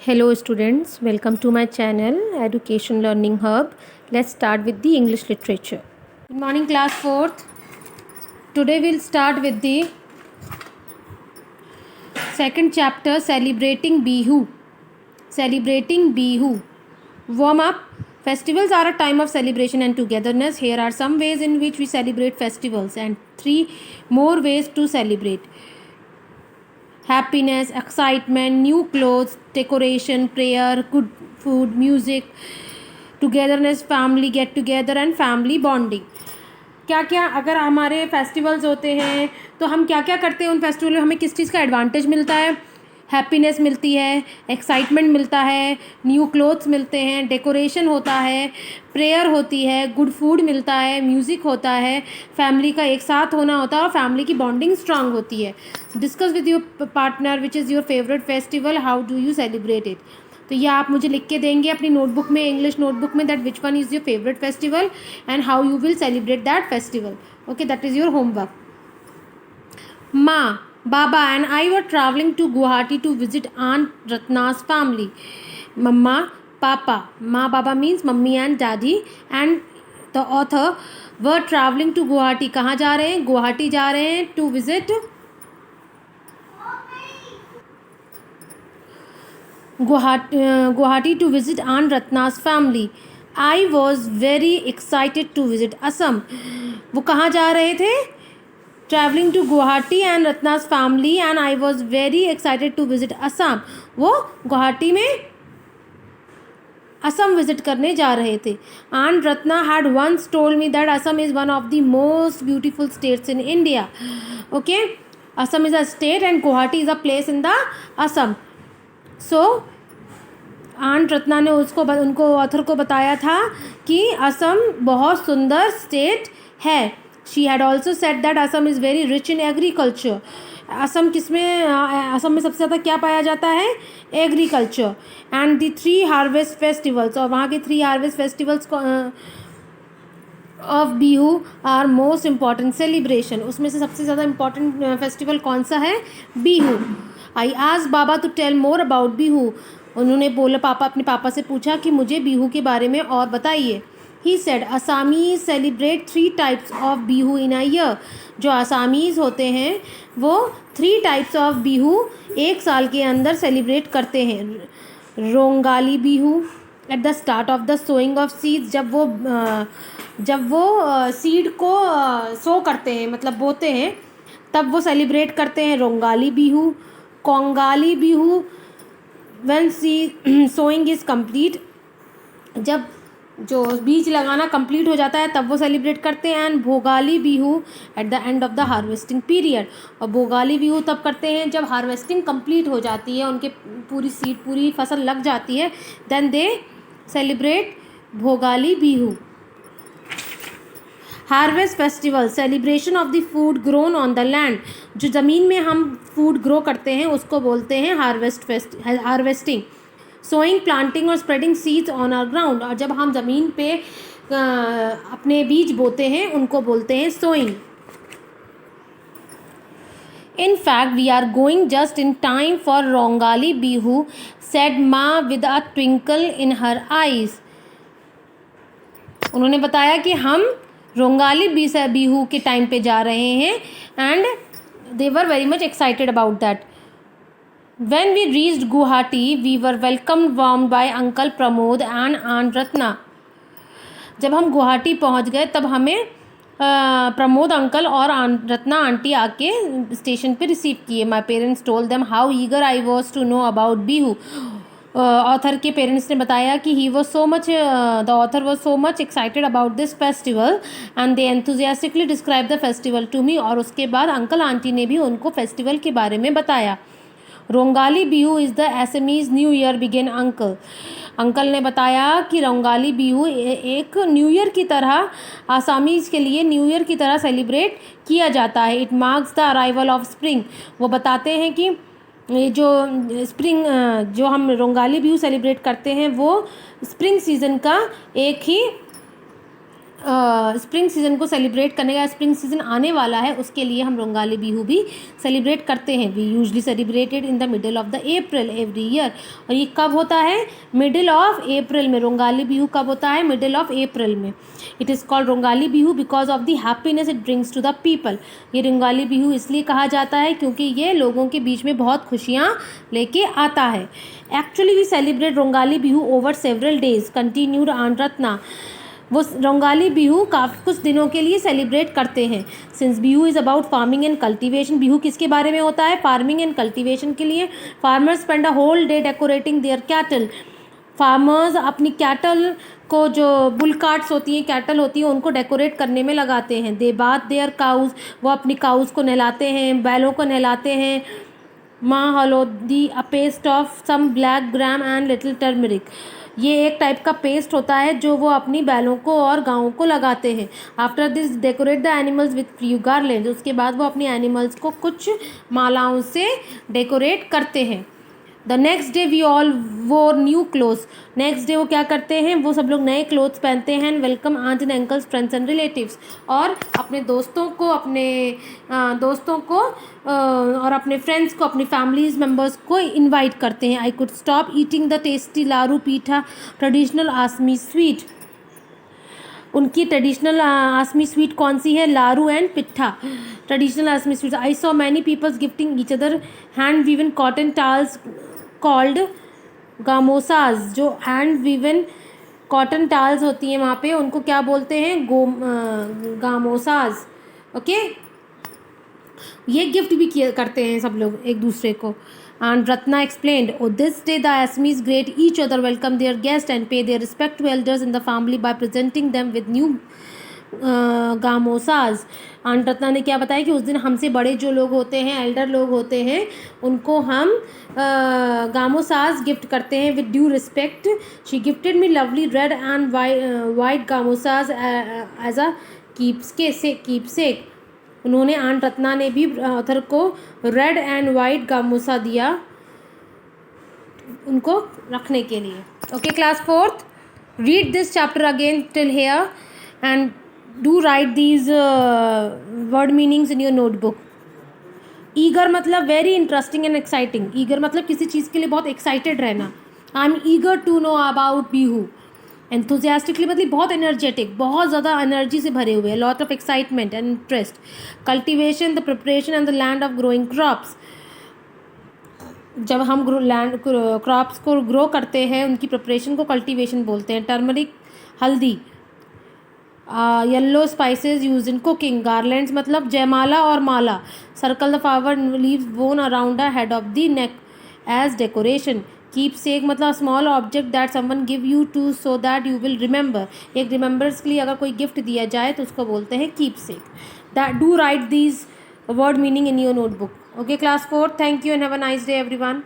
Hello students, welcome to my channel Education Learning Hub. Let's start with the English literature. Good morning class 4th. Today we'll start with the second chapter Celebrating Bihu. Celebrating Bihu. Warm up. Festivals are a time of celebration and togetherness. Here are some ways in which we celebrate festivals and 3 more ways to celebrate. Happiness, excitement, new clothes, decoration, prayer, good food, music, togetherness, family get together and family bonding. क्या क्या अगर हमारे festivals होते हैं तो हम क्या क्या करते हैं उन फेस्टिवल में, हमें किस चीज़ का एडवांटेज मिलता है? हैप्पीनेस मिलती है, एक्साइटमेंट मिलता है, न्यू क्लोथ्स मिलते हैं, डेकोरेशन होता है, प्रेयर होती है, गुड फूड मिलता है, म्यूज़िक होता है, फैमिली का एक साथ होना होता है और फैमिली की बॉन्डिंग स्ट्रांग होती है. Discuss with your partner which is your favourite festival, how do you celebrate it. तो ये आप मुझे लिख के देंगे अपनी नोटबुक में, इंग्लिश नोटबुक में, that which one is your favourite festival and how you will celebrate that festival. Okay, that is your homework. माँ, Baba and I were traveling to Guwahati to visit Aunt Ratna's family. Mama, Papa, Ma, Baba means mummy and daddy, and the author were traveling to Guwahati. कहाँ जा रहे हैं? गुवाहाटी जा रहे हैं to visit Guwahati to visit Aunt Ratna's family. I was very excited to visit Assam. वो कहाँ जा रहे थे? Traveling to Guwahati and Ratna's family, and I was very excited to visit Assam. वो गुवाहाटी में असम विजिट करने जा रहे थे. Aunt Ratna had once told me that Assam is one of the most beautiful states in India. Okay, Assam is a state and Guwahati is a place in the Assam. So aunt Ratna ने उनको author को बताया था कि असम बहुत सुंदर state है. She had also said that Assam is very rich in agriculture. Assam में सबसे ज़्यादा क्या पाया जाता है? Agriculture. And the 3 harvest festivals, और वहाँ के 3 harvest festivals of Bihu are most important celebration. उसमें से सबसे ज़्यादा इम्पॉर्टेंट फेस्टिवल कौन सा है? Bihu. I asked baba to tell more about Bihu. उन्होंने अपने पापा से पूछा कि मुझे बिहू के बारे में और बताइए. He said Assamese celebrate 3 types of Bihu in a year. जो असामीज़ होते हैं वो 3 टाइप्स ऑफ बिहू एक साल के अंदर सेलिब्रेट करते हैं. Rongali Bihu at the start of the sowing of seeds. जब वो सीड को सो करते हैं, मतलब बोते हैं, तब वो सेलिब्रेट करते हैं Rongali Bihu. Kongali Bihu when sowing is complete. जब जो बीज लगाना कंप्लीट हो जाता है तब वो सेलिब्रेट करते हैं. And Bhogali Bihu at the end of the harvesting period. और भोगाली बिहू तब करते हैं जब हार्वेस्टिंग कंप्लीट हो जाती है, उनके पूरी फसल लग जाती है, then they celebrate Bhogali Bihu. Harvest festival, celebration of the food grown on the land. जो ज़मीन में हम फूड ग्रो करते हैं उसको बोलते हैं हार्वेस्टिंग. सोइंग, प्लांटिंग और spreading seeds on our ground. और जब हम ज़मीन पे अपने बीज बोते हैं उनको बोलते हैं sowing. In fact, we are going just in time for Rongali Bihu, said Ma with a twinkle in her eyes. उन्होंने बताया कि हम रोंगाली बिहू के टाइम पे जा रहे हैं and they were very much excited about that. When we reached Guwahati, we were welcomed warm by Uncle Pramod and Aunt Ratna. जब हम गुवाहाटी पहुंच गए तब हमें प्रमोद अंकल और रत्ना आंटी आके स्टेशन पे रिसीव किए. My parents told them how eager I was to know about Bihu. Author के पेरेंट्स ने बताया कि the author was so much excited about this festival and they enthusiastically describe the festival to me. और उसके बाद uncle aunty ने भी उनको फेस्टिवल के बारे में बताया. Rongali Bihu is the SMEs new year begin. Uncle ने बताया कि रोंगाली बिहू एक न्यू ईयर की तरह, आसामीज़ के लिए न्यू ईयर की तरह सेलिब्रेट किया जाता है. It marks the arrival of spring. वो बताते हैं कि जो स्प्रिंग, जो हम रोंगाली बिहू सेलिब्रेट करते हैं वो स्प्रिंग सीज़न का एक ही स्प्रिंग सीज़न को सेलिब्रेट करने का, स्प्रिंग सीज़न आने वाला है उसके लिए हम रोंगाली बिहू भी सेलिब्रेट करते हैं। We usually celebrated in the middle of the April every year. और ये कब होता है? मिडिल ऑफ अप्रैल में। रोंगाली बिहू कब होता है? मिडिल ऑफ अप्रैल में। It is called Rongali Bihu because of the happiness it brings to the people. ये रोंगाली बिहू इसलिए कहा जाता है क्योंकि ये लोगों के बीच में बहुत खुशियाँ लेके आता है। Actually we celebrate Rongali Bihu over several days continued on रत्ना। वो रोंगाली बिहू काफ़ी कुछ दिनों के लिए सेलिब्रेट करते हैं। Since Bihu is about farming and cultivation, Bihu किसके बारे में होता है? फार्मिंग एंड कल्टीवेशन के लिए। Farmers spend a whole day decorating their cattle. Farmers अपनी कैटल को, जो बुल कार्ट्स होती हैं, कैटल होती हैं, उनको डेकोरेट करने में लगाते हैं। दे बाथ देयर काउज, वो अपनी काउज को नहलाते हैं, बैलों को नहलाते हैं। माँ हल्दी, a paste of some black gram and little turmeric. ये एक टाइप का पेस्ट होता है जो वो अपनी बैलों को और गायों को लगाते हैं। After this decorate the animals with few garland, उसके बाद वो अपनी एनिमल्स को कुछ मालाओं से डेकोरेट करते हैं। The next day we all wore new clothes, next day वो क्या करते हैं? वो सब लोग नए क्लोथ्स पहनते हैं। Welcome aunt and uncles, friends and relatives, और अपने दोस्तों को, और अपने फ्रेंड्स को, अपनी फैमिलीज मेम्बर्स को इनवाइट करते हैं। I could stop eating the tasty laru pitha traditional Assamese sweet. उनकी ट्रेडिशनल आसमी स्वीट कौन सी है? Laru and pitha, traditional Assamese sweet. I saw many peoples gifting each other hand woven cotton towels called gamosas. जो hand woven cotton टाल्स होती हैं वहाँ पे, उनको क्या बोलते हैं? गामोसाज। ओके, ये गिफ्ट भी किया करते हैं सब लोग एक दूसरे को। And Ratna explained, oh, this day the Asmis greet each other, welcome their guests and pay their respect to elders in the family by presenting them with new gamosas. Aunt Ratna ने क्या बताया कि उस दिन हमसे बड़े जो लोग होते हैं, एल्डर लोग होते हैं, उनको हम गामोसाज गिफ्ट करते हैं with due respect. She gifted me lovely red and white gamosas as a keepsake. उन्होंने, आंट रत्ना ने भी ऑथर को रेड एंड वाइट गामोसा दिया उनको रखने के लिए। Okay class fourth, read this chapter again till here and do write these word meanings in your notebook. Eager मतलब very interesting and exciting. Eager मतलब किसी चीज़ के लिए बहुत एक्साइटेड रहना। I am eager to know about Bihu. Enthusiastically मतलब बहुत एनर्जेटिक, बहुत ज़्यादा एनर्जी से भरे हुए, lot of excitement and interest. Cultivation the preparation and the land of growing crops. जब हम क्रॉप्स को ग्रो करते हैं, उनकी प्रिपरेशन को कल्टिवेशन बोलते हैं। टर्मरिक हल्दी। Yellow spices use in cooking. Garlands मतलब जयमाला और माला। Circle the flower leaves bone around the head of the neck as decoration. Keepsake मतलब small object that someone give you to so that you will remember. एक remembers के लिए अगर कोई गिफ्ट दिया जाए तो उसको बोलते हैं keepsake. That do write these word meaning in your notebook. Okay class 4, thank you and have a nice day everyone.